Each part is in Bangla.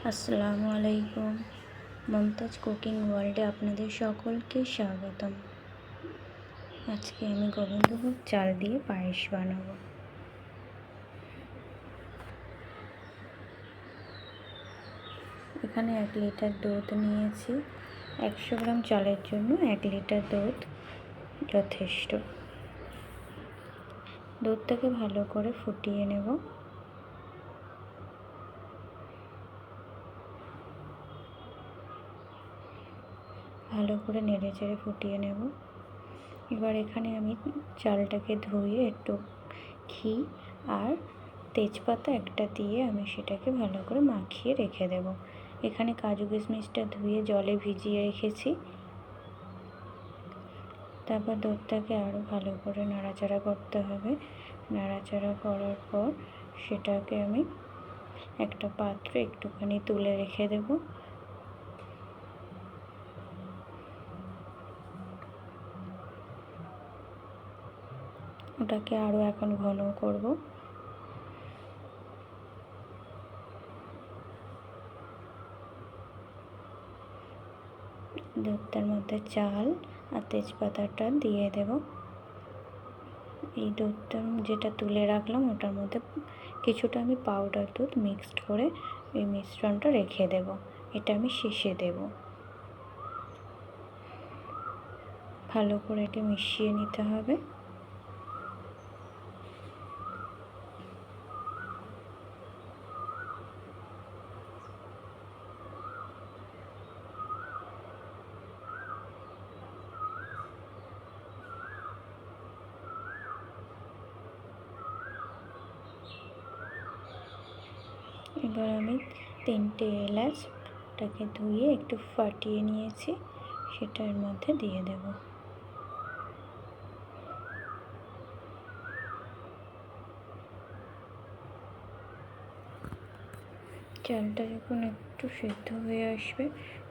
আসসালামু আলাইকুম। মমতাজ কুকিং ওয়ার্ল্ডে আপনাদের সকলকে স্বাগতম। আজকে আমি গোবিন্দভোগ চাল দিয়ে পায়েস বানাবো। এখানে 1 লিটার দুধ নিয়েছি। 100 গ্রাম চালের জন্য 1 লিটার দুধ যথেষ্ট। দুধটাকে ভালো করে ফুটিয়ে নেব। ভালো করে নেড়ে চেড়ে ফুটিয়ে নেব। এবার এখানে আমি চালটাকে ধুয়ে একটু ঘি আর তেজপাতা একটা দিয়ে আমি সেটাকে ভালো করে মাখিয়ে রেখে দেব। এখানে কাজু কিশমিশটা ধুয়ে জলে ভিজিয়ে রেখেছি। তারপর দুধটাকে আরও ভালো করে নাড়াচাড়া করতে হবে। নাড়াচাড়া করার পর সেটাকে আমি একটা পাত্রে একটুখানি তুলে রেখে দেব। ওটাকে আরও এখন ঘন করব। দুধটার মধ্যে চাল আর তেজপাতাটা দিয়ে দেব। এই দুধটা যেটা তুলে রাখলাম ওটার মধ্যে কিছুটা আমি পাউডার দুধ মিক্সড করে এই মিশ্রণটা রেখে দেব। এটা আমি শেষে দেব। ভালো করে এটা মিশিয়ে নিতে হবে। এবার আমি 3টে এলাচটাকে ধুয়ে একটু ফাটিয়ে নিয়েছি, সেটা এর মধ্যে দিয়ে দেব। চালটা যখন একটু সিদ্ধ হয়ে আসবে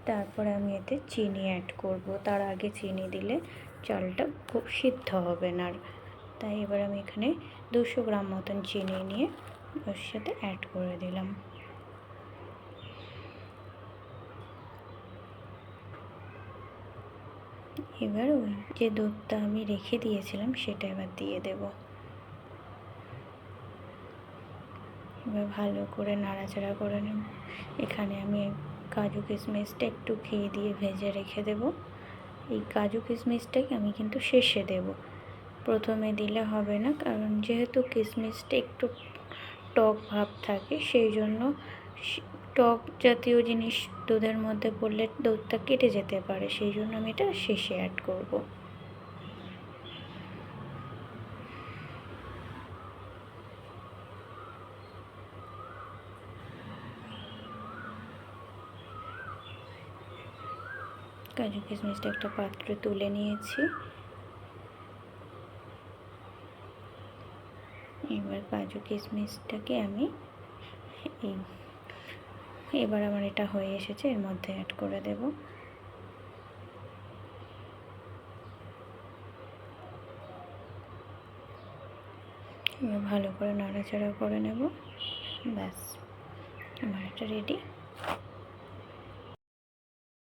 তারপরে আমি এতে চিনি অ্যাড করব। তার আগে চিনি দিলে চালটা খুব সিদ্ধ হবে না। তাই এবার আমি এখানে 200 গ্রাম মতন চিনি নিয়ে ওর সাথে অ্যাড করে দিলাম। এবার ওই যে দুধটা আমি রেখে দিয়েছিলাম সেটা এবার দিয়ে দেব। এবার ভালো করে নাড়াচাড়া করে নেব। এখানে আমি কাজু কিশমিশটা একটু ঘি দিয়ে ভেজে রেখে দেব। এই কাজু কিশমিশটাকে আমি কিন্তু শেষে দেব, প্রথমে দিলে হবে না, কারণ যেহেতু কিশমিশটা একটু টক ভাব থাকে, সেই জন্য টক জাতীয় জিনিস দুধের মধ্যে পড়লে দুধটা কেটে যেতে পারে, সেই জন্য আমি এটা শেষে অ্যাড করব। কাজু কিশমিশটা একটা পাত্রে তুলে নিয়েছি। এবার কাজু কিশমিশটাকে আমি এবার আমার এটা হয়ে এসেছে, এর মধ্যে অ্যাড করে দেব। এবার ভালো করে নাড়াচাড়া করে নেব। ব্যাস, আমার এটা রেডি।